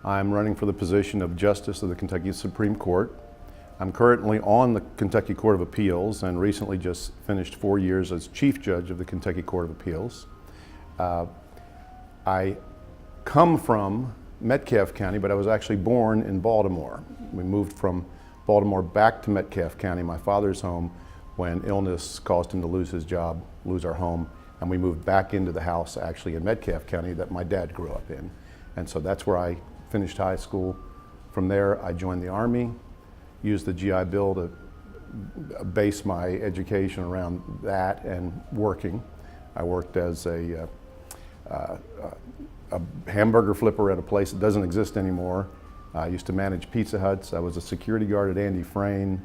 I'm running for the position of Justice of the Kentucky Supreme Court. I'm currently on the Kentucky Court of Appeals and recently just finished 4 years as Chief Judge of the Kentucky Court of Appeals. I come from Metcalfe County, but I was actually born in Baltimore. We moved from Baltimore back to Metcalfe County, my father's home, when illness caused him to lose his job, lose our home, and we moved back into the house actually in Metcalfe County that my dad grew up in. And so that's where I finished high school. From there, I joined the Army, used the GI Bill to base my education around that and working. I worked as a hamburger flipper at a place that doesn't exist anymore. I used to manage Pizza Huts. I was a security guard at Andy Frayne,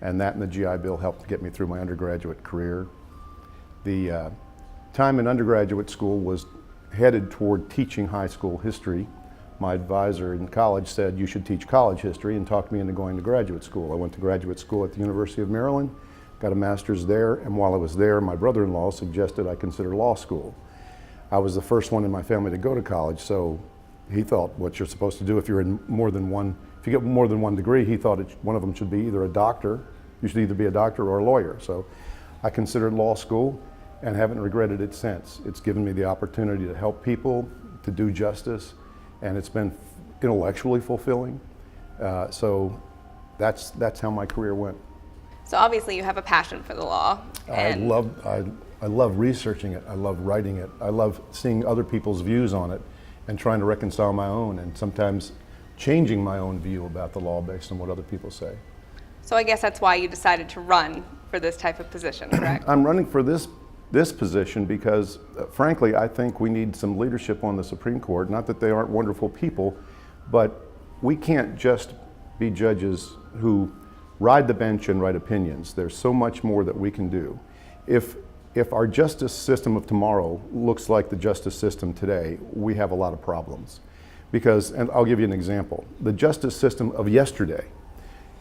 and that and the GI Bill helped get me through my undergraduate career. The time in undergraduate school was headed toward teaching high school history. My advisor in college said, you should teach college history, and talked me into going to graduate school. I went to graduate school at the University of Maryland, got a master's there, and while I was there, my brother-in-law suggested I consider law school. I was the first one in my family to go to college, so he thought what you're supposed to do if you're in if you get more than one degree, he thought one of them should be either a doctor, you should either be a doctor or a lawyer. So I considered law school and haven't regretted it since. It's given me the opportunity to help people, to do justice, and it's been intellectually fulfilling. So that's how my career went. So obviously you have a passion for the law. I love researching it. I love writing it. I love seeing other people's views on it and trying to reconcile my own, and sometimes changing my own view about the law based on what other people say. So I guess that's why you decided to run for this type of position, correct? I'm running for this position because, frankly, I think we need some leadership on the Supreme Court. Not that they aren't wonderful people, but we can't just be judges who ride the bench and write opinions. There's so much more that we can do. If our justice system of tomorrow looks like the justice system today, we have a lot of problems. Because, and I'll give you an example, the justice system of yesterday,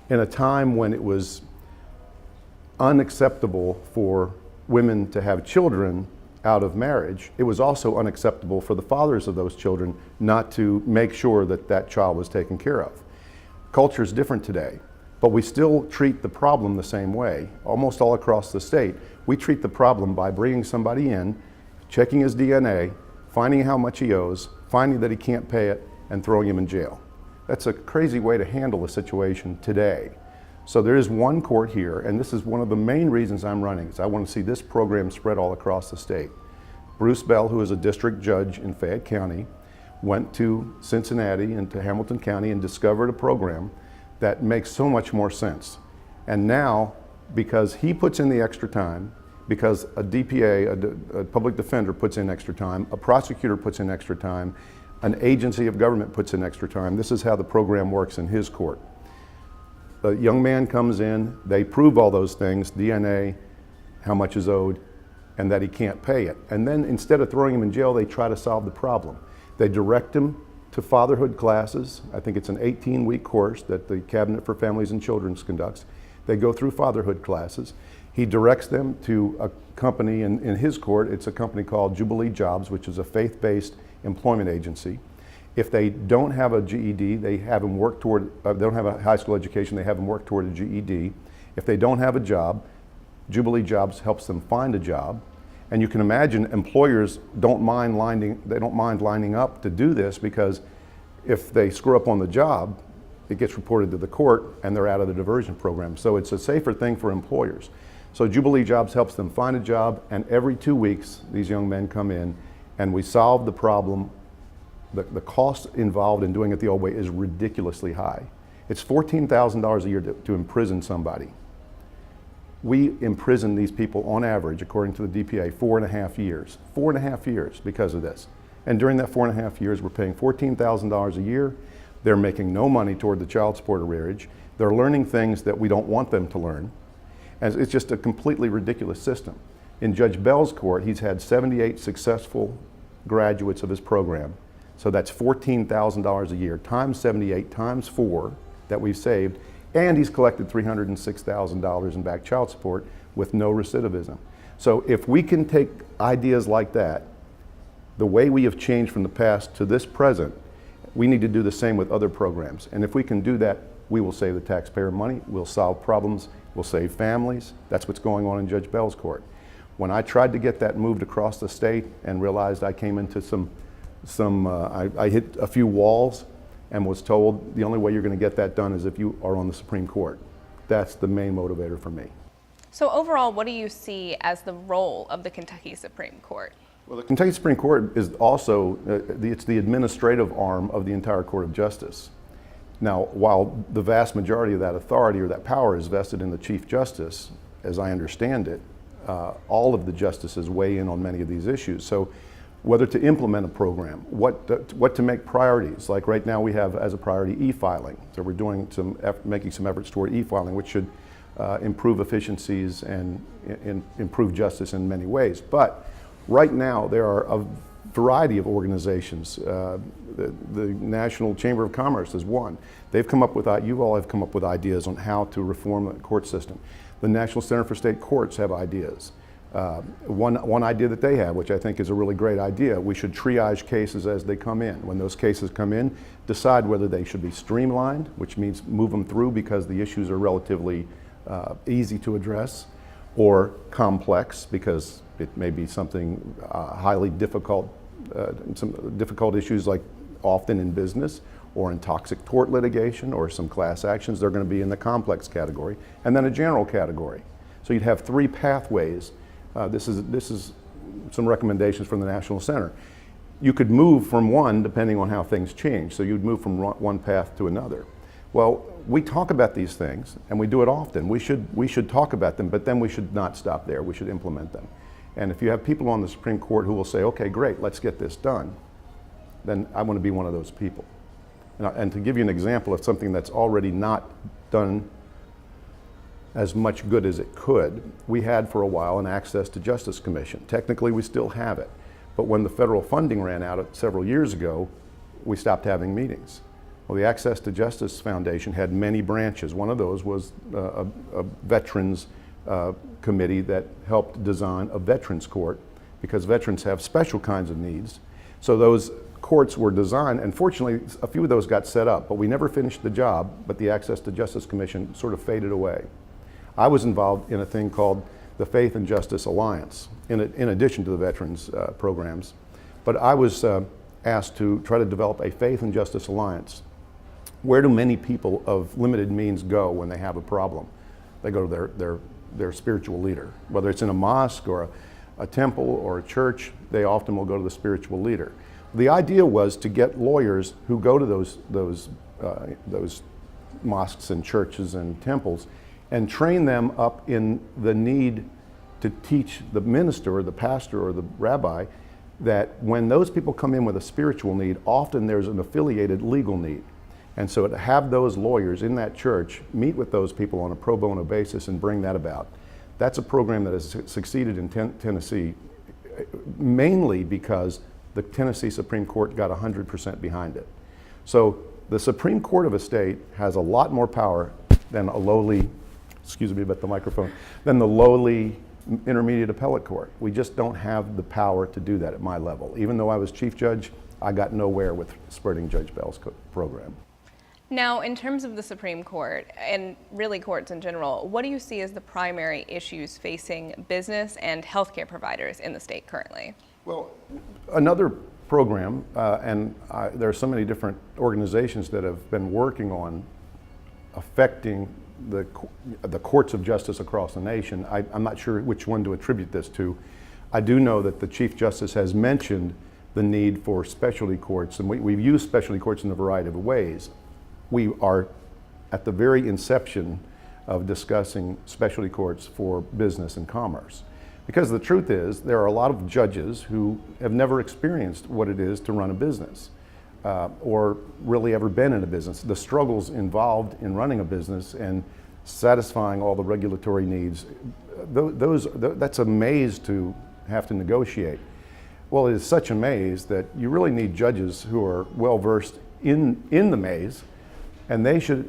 in a time when it was unacceptable for women to have children out of marriage, it was also unacceptable for the fathers of those children not to make sure that that child was taken care of. Culture is different today, but we still treat the problem the same way. Almost all across the state, we treat the problem by bringing somebody in, checking his DNA, finding how much he owes, finding that he can't pay it, and throwing him in jail. That's a crazy way to handle a situation today. So there is one court here, and this is one of the main reasons I'm running, is I want to see this program spread all across the state. Bruce Bell, who is a district judge in Fayette County, went to Cincinnati and to Hamilton County and discovered a program that makes so much more sense. And now, because he puts in the extra time, because a DPA, a public defender puts in extra time, a prosecutor puts in extra time, an agency of government puts in extra time, this is how the program works in his court. The young man comes in, they prove all those things, DNA, how much is owed, and that he can't pay it. And then instead of throwing him in jail, they try to solve the problem. They direct him to fatherhood classes. I think it's an 18-week course that the Cabinet for Families and Children conducts. They go through fatherhood classes. He directs them to a company in his court. It's a company called Jubilee Jobs, which is a faith-based employment agency. If they don't have a GED, they have them work toward, they don't have a high school education, they have them work toward a GED. If they don't have a job, Jubilee Jobs helps them find a job. And you can imagine employers don't mind lining up to do this, because if they screw up on the job, it gets reported to the court and they're out of the diversion program. So it's a safer thing for employers. So Jubilee Jobs helps them find a job, and every 2 weeks these young men come in and we solve the problem. The cost involved in doing it the old way is ridiculously high. It's $14,000 a year to imprison somebody. We imprison these people on average, according to the DPA, 4.5 years. 4.5 years because of this. And during that 4.5 years, we're paying $14,000 a year. They're making no money toward the child support arrearage. They're learning things that we don't want them to learn. And it's just a completely ridiculous system. In Judge Bell's court, he's had 78 successful graduates of his program. So that's $14,000 a year, times 78, times 4 that we've saved. And he's collected $306,000 in back child support with no recidivism. So if we can take ideas like that, the way we have changed from the past to this present, We need to do the same with other programs. And if we can do that, we will save the taxpayer money, we'll solve problems, we'll save families. That's what's going on in Judge Bell's court. When I tried to get that moved across the state and realized I came into I hit a few walls and was told the only way you're going to get that done is if you are on the Supreme Court. That's the main motivator for me. So overall, what do you see as the role of the Kentucky Supreme Court? Well, the Kentucky Supreme Court is also, it's the administrative arm of the entire Court of Justice. Now, while the vast majority of that authority or that power is vested in the Chief Justice, as I understand it, all of the justices weigh in on many of these issues. So whether to implement a program, what to make priorities. Like right now we have as a priority e-filing. So we're doing making some efforts toward e-filing, which should improve efficiencies and improve justice in many ways. But right now there are a variety of organizations. The National Chamber of Commerce is one. They've come up with, you all have come up with ideas on how to reform the court system. The National Center for State Courts have ideas. One idea that they have, which I think is a really great idea, we should triage cases as they come in. When those cases come in, decide whether they should be streamlined, which means move them through because the issues are relatively easy to address, or complex because it may be something highly difficult, some difficult issues like often in business or in toxic tort litigation or some class actions. They're going to be in the complex category, and then a general category. So you'd have three pathways. This is some recommendations from the National Center. You could move from one depending on how things change. So you'd move from one path to another. Well, we talk about these things, and we do it often. We should talk about them, but then we should not stop there. We should implement them. And if you have people on the Supreme Court who will say, okay, great, let's get this done, then I want to be one of those people. And to give you an example of something that's already not done as much good as it could, we had for a while an Access to Justice Commission. Technically, we still have it. But when the federal funding ran out several years ago, we stopped having meetings. Well, the Access to Justice Foundation had many branches. One of those was a veterans committee that helped design a veterans court because veterans have special kinds of needs. So those courts were designed, and fortunately a few of those got set up, but we never finished the job, but the Access to Justice Commission sort of faded away. I was involved in a thing called the Faith and Justice Alliance, in addition to the veterans programs, but I was asked to try to develop a Faith and Justice Alliance. Where do many people of limited means go when they have a problem? They go to their spiritual leader. Whether it's in a mosque or a temple or a church, they often will go to the spiritual leader. The idea was to get lawyers who go to those mosques and churches and temples and train them up in the need to teach the minister or the pastor or the rabbi that when those people come in with a spiritual need, often there's an affiliated legal need. And so to have those lawyers in that church meet with those people on a pro bono basis and bring that about. That's a program that has succeeded in Tennessee, mainly because the Tennessee Supreme Court got 100% behind it. So the Supreme Court of a state has a lot more power than a lowly, excuse me about the microphone, than the lowly intermediate appellate court. We just don't have the power to do that at my level. Even though I was chief judge, I got nowhere with spurting Judge Bell's program. Now, in terms of the Supreme Court, and really courts in general, what do you see as the primary issues facing business and healthcare providers in the state currently? Well, another program, there are so many different organizations that have been working on affecting the courts of justice across the nation. I'm not sure which one to attribute this to. I do know that the Chief Justice has mentioned the need for specialty courts, and we've used specialty courts in a variety of ways. We are at the very inception of discussing specialty courts for business and commerce. Because the truth is, there are a lot of judges who have never experienced what it is to run a business or really ever been in a business. The struggles involved in running a business and satisfying all the regulatory needs, that's a maze to have to negotiate. Well, it is such a maze that you really need judges who are well versed in the maze, and they should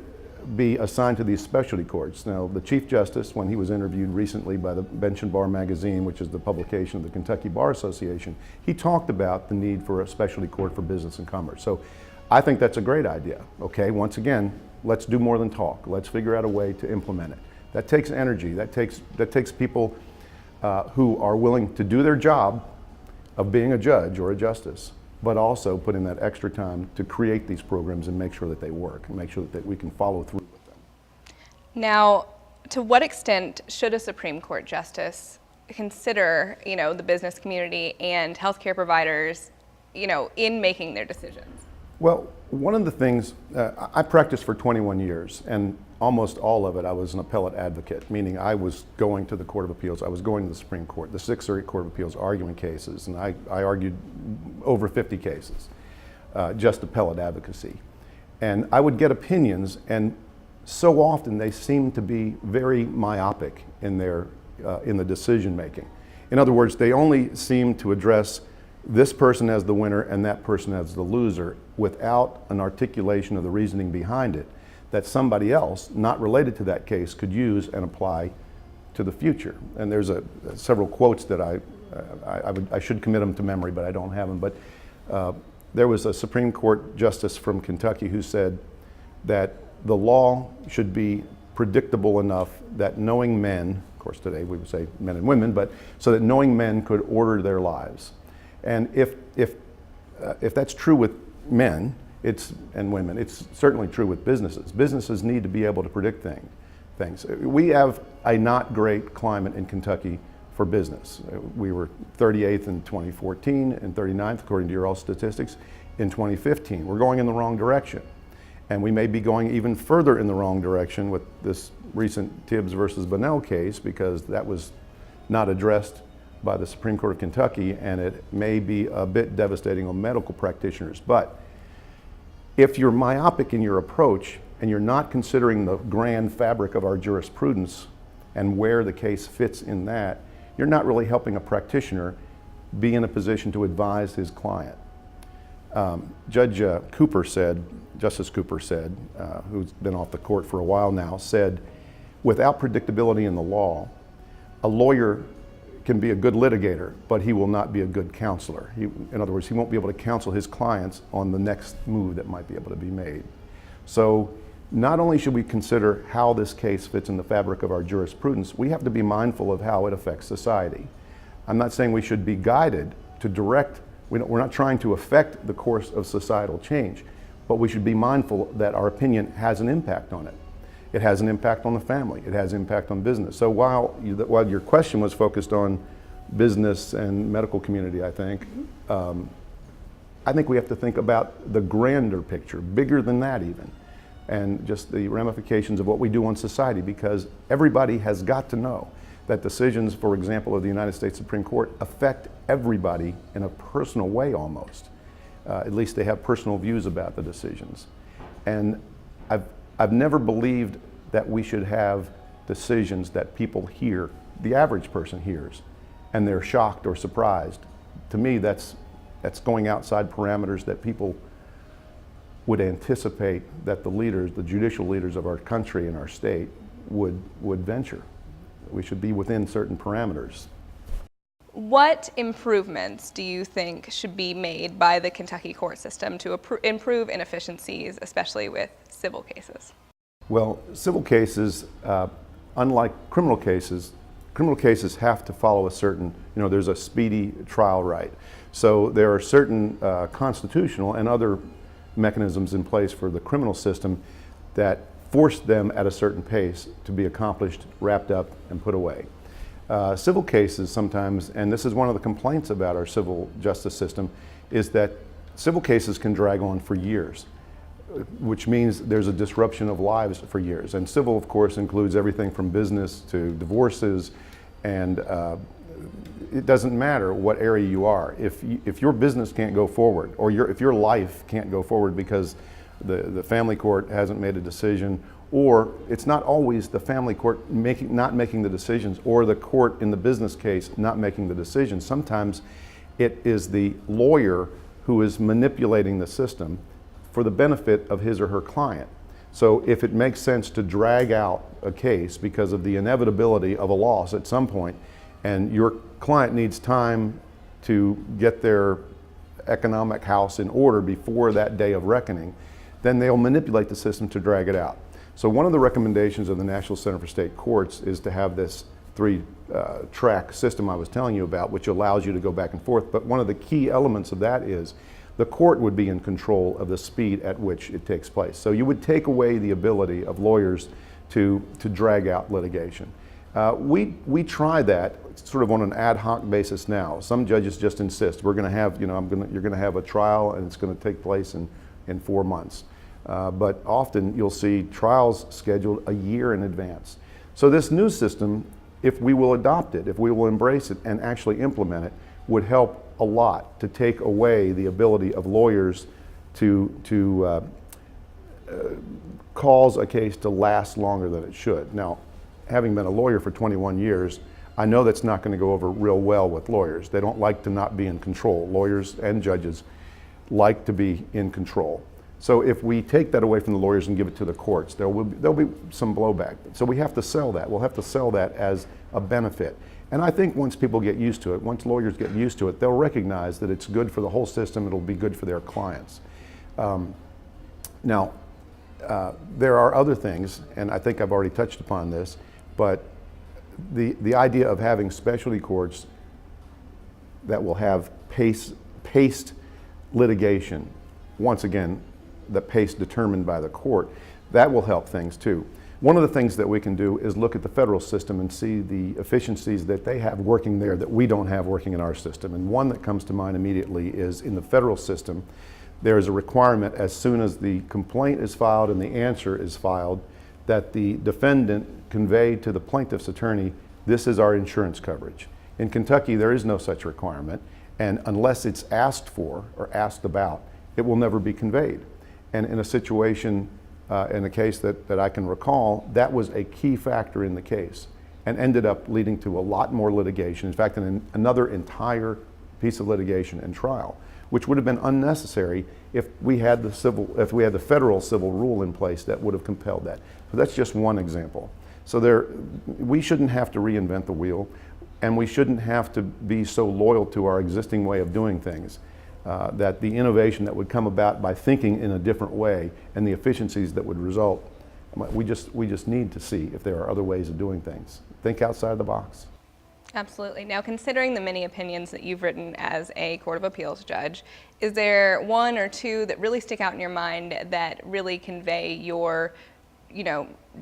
be assigned to these specialty courts. Now, the Chief Justice, when he was interviewed recently by the Bench and Bar magazine, which is the publication of the Kentucky Bar Association, he talked about the need for a specialty court for business and commerce. So I think that's a great idea. Okay, once again, let's do more than talk. Let's figure out a way to implement it. That takes energy. That takes people who are willing to do their job of being a judge or a justice, but also put in that extra time to create these programs and make sure that they work and make sure that we can follow through with them. Now, to what extent should a Supreme Court justice consider, the business community and healthcare providers, in making their decisions? Well, one of the things, I practiced for 21 years, and almost all of it I was an appellate advocate, meaning I was going to the Court of Appeals, I was going to the Supreme Court, the Sixth Circuit Court of Appeals, arguing cases, and I argued over 50 cases, just appellate advocacy. And I would get opinions, and so often they seemed to be very myopic in the decision making. In other words, they only seemed to address this person as the winner and that person as the loser without an articulation of the reasoning behind it that somebody else not related to that case could use and apply to the future. And there's several quotes that I should commit them to memory, but I don't have them. But there was a Supreme Court justice from Kentucky who said that the law should be predictable enough that knowing men, of course today we would say men and women, but so that knowing men could order their lives. And if that's true with men and women, it's certainly true with businesses. Businesses need to be able to predict things. We have a not great climate in Kentucky for business. We were 38th in 2014 and 39th according to your all statistics in 2015. We're going in the wrong direction. And we may be going even further in the wrong direction with this recent Tibbs versus Bunnell case, because that was not addressed by the Supreme Court of Kentucky, and it may be a bit devastating on medical practitioners. But if you're myopic in your approach and you're not considering the grand fabric of our jurisprudence and where the case fits in that, you're not really helping a practitioner be in a position to advise his client. Justice Cooper said, who's been off the court for a while now, said, without predictability in the law, a lawyer can be a good litigator, but he will not be a good counselor. In other words, he won't be able to counsel his clients on the next move that might be able to be made. So not only should we consider how this case fits in the fabric of our jurisprudence, we have to be mindful of how it affects society. I'm not saying we should be guided to direct, we're not trying to affect the course of societal change, but we should be mindful that our opinion has an impact on it. It has an impact on the family. It has impact on business. So while your question was focused on business and medical community, I think we have to think about the grander picture, bigger than that even, and just the ramifications of what we do on society, because everybody has got to know that decisions, for example, of the United States Supreme Court affect everybody in a personal way almost. At least they have personal views about the decisions. And I've never believed that we should have decisions that people hear, the average person hears, and they're shocked or surprised. To me, that's going outside parameters that people would anticipate that the judicial leaders of our country and our state would venture. We should be within certain parameters. What improvements do you think should be made by the Kentucky court system to improve inefficiencies, especially with civil cases? Well, civil cases, unlike criminal cases have to follow a certain, there's a speedy trial right. So there are certain constitutional and other mechanisms in place for the criminal system that force them at a certain pace to be accomplished, wrapped up, and put away. Civil cases sometimes, and this is one of the complaints about our civil justice system, is that civil cases can drag on for years, which means there's a disruption of lives for years. And civil, of course, includes everything from business to divorces, and it doesn't matter what area you are. If your business can't go forward, or if your life can't go forward because the family court hasn't made a decision, or it's not always the family court not making the decisions, or the court in the business case not making the decisions. Sometimes it is the lawyer who is manipulating the system for the benefit of his or her client. So if it makes sense to drag out a case because of the inevitability of a loss at some point, and your client needs time to get their economic house in order before that day of reckoning, then they'll manipulate the system to drag it out. So one of the recommendations of the National Center for State Courts is to have this three-track system I was telling you about, which allows you to go back and forth. But one of the key elements of that is the court would be in control of the speed at which it takes place. So you would take away the ability of lawyers to drag out litigation. We try that sort of on an ad hoc basis now. Some judges just insist we're going to have, you're going to have a trial and it's going to take place in 4 months. But often you'll see trials scheduled a year in advance. So this new system, if we will adopt it, if we will embrace it and actually implement it, would help a lot to take away the ability of lawyers to cause a case to last longer than it should. Now, having been a lawyer for 21 years, I know that's not going to go over real well with lawyers. They don't like to not be in control. Lawyers and judges like to be in control. So if we take that away from the lawyers and give it to the courts, there'll be some blowback. So we have to sell that. We'll have to sell that as a benefit. And I think once people get used to it, once lawyers get used to it, they'll recognize that it's good for the whole system. It'll be good for their clients. Now, there are other things, and I think I've already touched upon this, but the idea of having specialty courts that will have paced litigation, once again, the pace determined by the court, that will help things too. One of the things that we can do is look at the federal system and see the efficiencies that they have working there that we don't have working in our system. And one that comes to mind immediately is in the federal system, there is a requirement as soon as the complaint is filed and the answer is filed that the defendant convey to the plaintiff's attorney, this is our insurance coverage. In Kentucky, there is no such requirement, and unless it's asked for or asked about, it will never be conveyed. And in a situation, in a case that I can recall, that was a key factor in the case and ended up leading to a lot more litigation. In fact, another entire piece of litigation and trial, which would have been unnecessary if we had the federal civil rule in place that would have compelled that. So that's just one example. So we shouldn't have to reinvent the wheel, and we shouldn't have to be so loyal to our existing way of doing things. That the innovation that would come about by thinking in a different way and the efficiencies that would result, we just need to see if there are other ways of doing things. Think outside the box. Absolutely. Now, considering the many opinions that you've written as a Court of Appeals judge, is there one or two that really stick out in your mind that really convey your,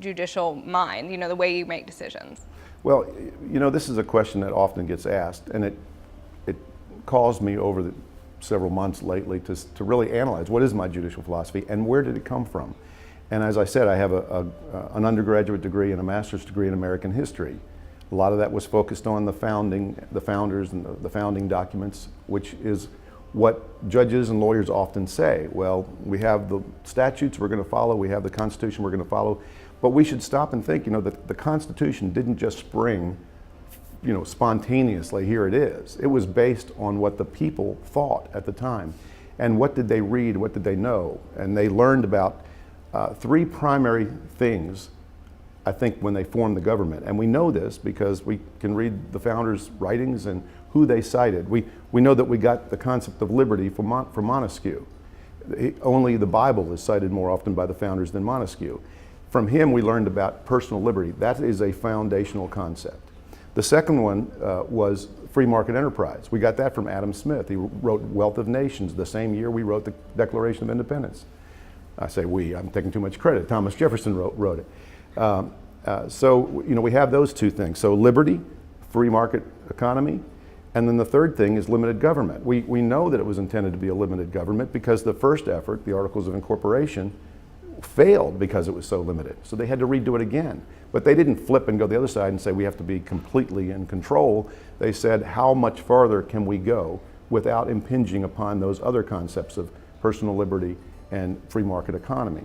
judicial mind, the way you make decisions? Well, this is a question that often gets asked, and it caused me over the several months lately to really analyze what is my judicial philosophy and where did it come from. And as I said, I have an undergraduate degree and a master's degree in American history. A lot of that was focused on the founders and the founding documents, which is what judges and lawyers often say. Well, we have the statutes we're going to follow, we have the Constitution we're going to follow, but we should stop and think, that the Constitution didn't just spring spontaneously, here it is. It was based on what the people thought at the time. And what did they read, what did they know? And they learned about three primary things, I think, when they formed the government. And we know this because we can read the founders' writings and who they cited. We know that we got the concept of liberty from Montesquieu. Only the Bible is cited more often by the founders than Montesquieu. From him, we learned about personal liberty. That is a foundational concept. The second one was free market enterprise. We got that from Adam Smith. He wrote Wealth of Nations the same year we wrote the Declaration of Independence. I say we, I'm taking too much credit. Thomas Jefferson wrote it. So we have those two things. So liberty, free market economy, and then the third thing is limited government. We know that it was intended to be a limited government because the first effort, the Articles of Incorporation, failed because it was so limited. So they had to redo it again. But they didn't flip and go the other side and say we have to be completely in control. They said how much farther can we go without impinging upon those other concepts of personal liberty and free market economy.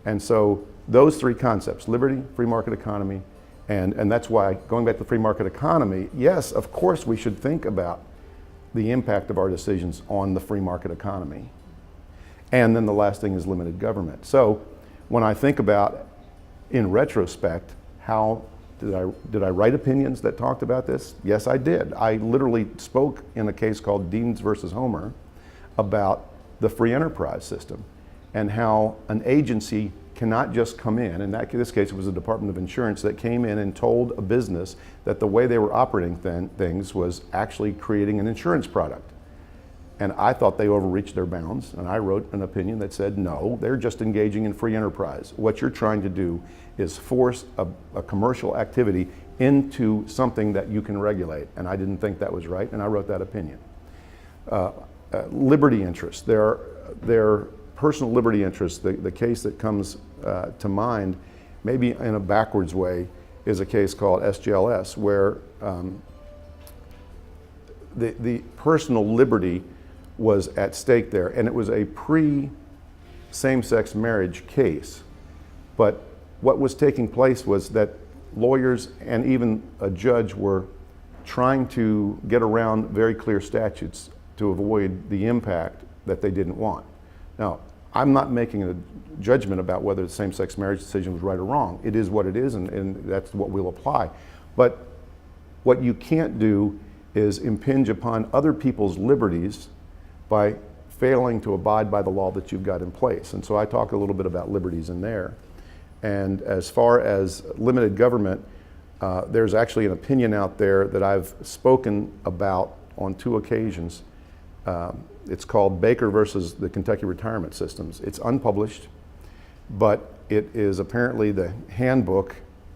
And so those three concepts, liberty, free market economy, and that's why, going back to the free market economy, yes, of course we should think about the impact of our decisions on the free market economy. And then the last thing is limited government. So when I think about, in retrospect, how did I write opinions that talked about this? Yes, I did. I literally spoke in a case called Deans versus Homer about the free enterprise system and how an agency cannot just come in this case it was the Department of Insurance that came in and told a business that the way they were operating things was actually creating an insurance product. And I thought they overreached their bounds, and I wrote an opinion that said, no, they're just engaging in free enterprise. What you're trying to do is force a commercial activity into something that you can regulate, and I didn't think that was right, and I wrote that opinion. Liberty interests, their personal liberty interests, the case that comes to mind, maybe in a backwards way, is a case called SGLS, where the personal liberty was at stake there, and it was a pre-same-sex marriage case. But what was taking place was that lawyers and even a judge were trying to get around very clear statutes to avoid the impact that they didn't want. Now, I'm not making a judgment about whether the same-sex marriage decision was right or wrong. It is what it is, and that's what we'll apply. But what you can't do is impinge upon other people's liberties by failing to abide by the law that you've got in place. And so I talk a little bit about liberties in there. And as far as limited government, there's actually an opinion out there that I've spoken about on 2 occasions. It's called Baker versus the Kentucky Retirement Systems. It's unpublished, but it is apparently the handbook.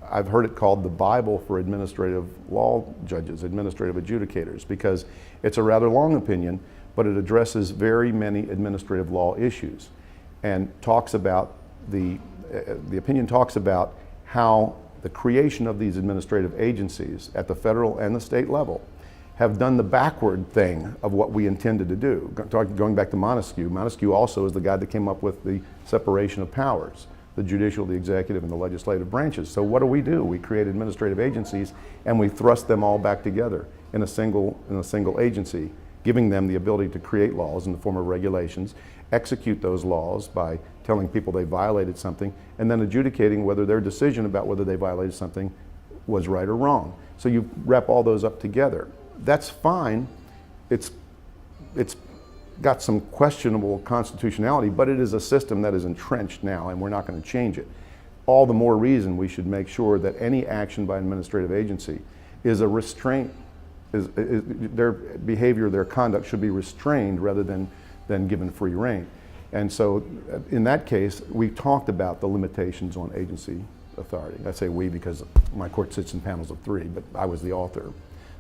I've heard it called the Bible for administrative law judges, administrative adjudicators, because it's a rather long opinion, but it addresses very many administrative law issues and talks about the opinion talks about how the creation of these administrative agencies at the federal and the state level have done the backward thing of what we intended to do. Going back to Montesquieu, Montesquieu also is the guy that came up with the separation of powers, the judicial, the executive, and the legislative branches. So what do? We create administrative agencies and we thrust them all back together in a single agency, giving them the ability to create laws in the form of regulations, execute those laws by telling people they violated something, and then adjudicating whether their decision about whether they violated something was right or wrong. So you wrap all those up together. That's fine. It's got some questionable constitutionality, but it is a system that is entrenched now, and we're not going to change it. All the more reason we should make sure that any action by an administrative agency is a restraint. Their behavior, their conduct should be restrained rather than given free rein. And so in that case, we talked about the limitations on agency authority. I say we because my court sits in panels of 3, but I was the author.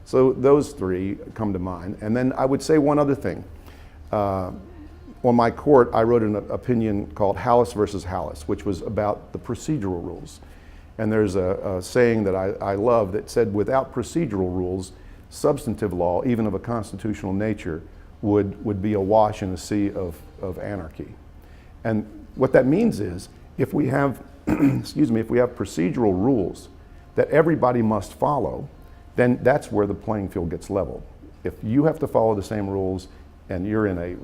So those 3 come to mind. And then I would say one other thing. On my court, I wrote an opinion called Hallis versus Hallis, which was about the procedural rules. And there's a saying that I love that said, without procedural rules, substantive law, even of a constitutional nature, would be awash in a sea of anarchy. And what that means is, if we have, if we have procedural rules that everybody must follow, then that's where the playing field gets leveled. If you have to follow the same rules and you're in a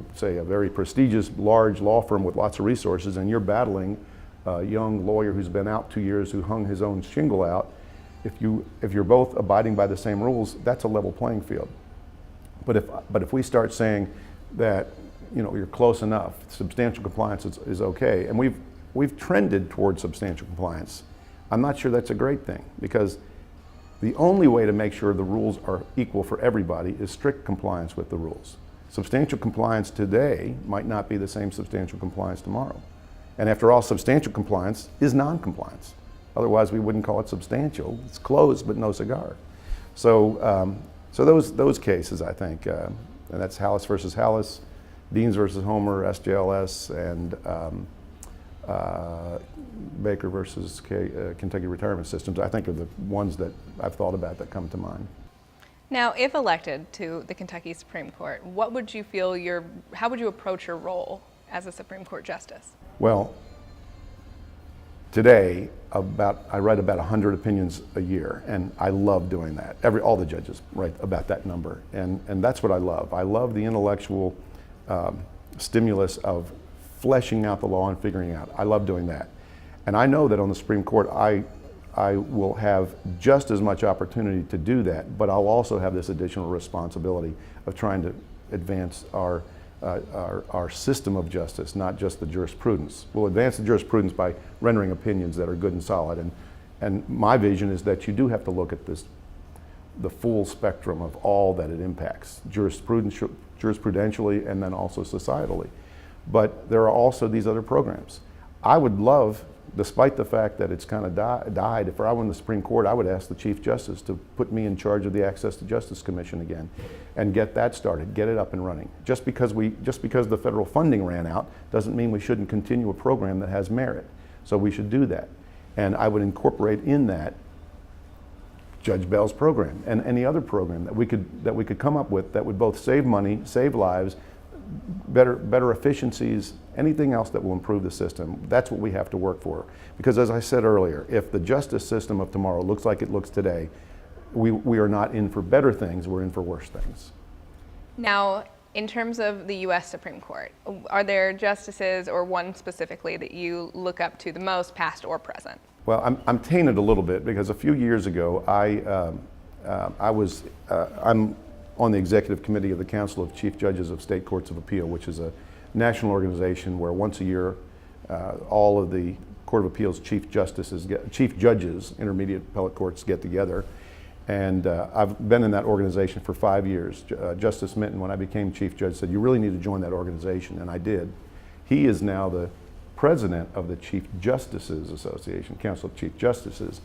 very prestigious, large law firm with lots of resources and you're battling a young lawyer who's been out 2 years who hung his own shingle out, if you're both abiding by the same rules, that's a level playing field. But if we start saying that you're close enough, substantial compliance is okay, and we've trended towards substantial compliance, I'm not sure that's a great thing, because the only way to make sure the rules are equal for everybody is strict compliance with the rules. Substantial compliance today might not be the same substantial compliance tomorrow. And after all, substantial compliance is non-compliance. Otherwise, we wouldn't call it substantial. It's closed, but no cigar. So those cases, I think, and that's Hallis versus Hallis, Deans versus Homer, SJLS, and Baker versus Kentucky Retirement Systems, I think are the ones that I've thought about that come to mind. Now, if elected to the Kentucky Supreme Court, how would you approach your role as a Supreme Court justice? Well, today, I write about 100 opinions a year, and I love doing that. All the judges write about that number, and that's what I love. I love the intellectual stimulus of fleshing out the law and figuring out. I love doing that. And I know that on the Supreme Court, I will have just as much opportunity to do that, but I'll also have this additional responsibility of trying to advance our our system of justice, not just the jurisprudence. We'll advance the jurisprudence by rendering opinions that are good and solid. And my vision is that you do have to look at the full spectrum of all that it impacts, jurisprudentially and then also societally. But there are also these other programs. I would love, despite the fact that it's kind of died, if I were in the Supreme Court, I would ask the Chief Justice to put me in charge of the Access to Justice Commission again and get that started, get it up and running. Just because the federal funding ran out doesn't mean we shouldn't continue a program that has merit. So we should do that. And I would incorporate in that Judge Bell's program and any other program that we could come up with that would both save money, save lives, better efficiencies, anything else that will improve the system. That's what we have to work for. Because as I said earlier, if the justice system of tomorrow looks like it looks today, we are not in for better things, we're in for worse things. Now, in terms of the U.S. Supreme Court, are there justices or one specifically that you look up to the most, past or present? Well, I'm tainted a little bit because a few years ago, I'm on the executive committee of the Council of Chief Judges of State Courts of Appeal, which is a national organization where once a year all of the Court of Appeals chief judges, intermediate appellate courts get together. And I've been in that organization for 5 years. Justice Minton, when I became Chief Judge, said, "You really need to join that organization," and I did. He is now the president of the Chief Justices Association, Council of Chief Justices.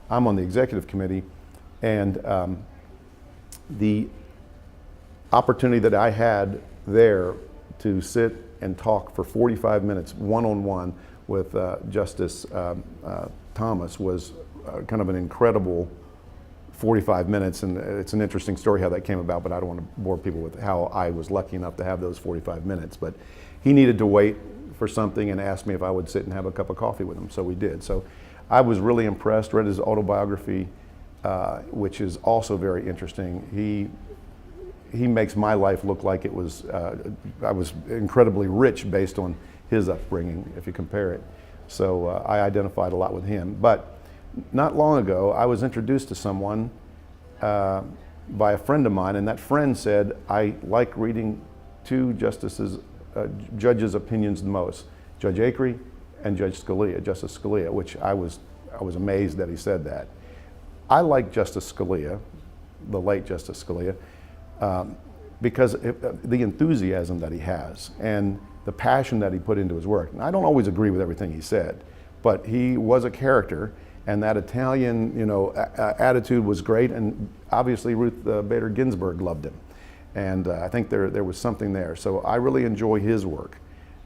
I'm on the executive committee, and the opportunity that I had there to sit and talk for 45 minutes one-on-one with Justice Thomas was kind of an incredible 45 minutes, and it's an interesting story how that came about, but I don't want to bore people with how I was lucky enough to have those 45 minutes. But he needed to wait for something and asked me if I would sit and have a cup of coffee with him, so we did. So I was really impressed, read his autobiography, which is also very interesting. He makes my life look like it was, I was incredibly rich based on his upbringing, if you compare it. So I identified a lot with him. But not long ago, I was introduced to someone by a friend of mine, and that friend said, "I like reading two judges' opinions the most, Judge Acree and Justice Scalia," which I was amazed that he said that. I like Justice Scalia, the late Justice Scalia, because the enthusiasm that he has and the passion that he put into his work. And I don't always agree with everything he said, but he was a character, and that Italian, attitude was great. And obviously Ruth Bader Ginsburg loved him, and I think there was something there. So I really enjoy his work,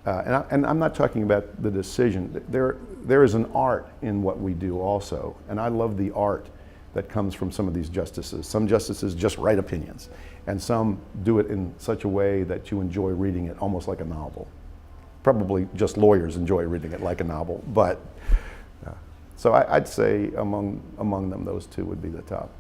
and I'm not talking about the decision. There is an art in what we do also, and I love the art that comes from some of these justices. Some justices just write opinions, and some do it in such a way that you enjoy reading it almost like a novel. Probably just lawyers enjoy reading it like a novel, but so I'd say among them, those two would be the top.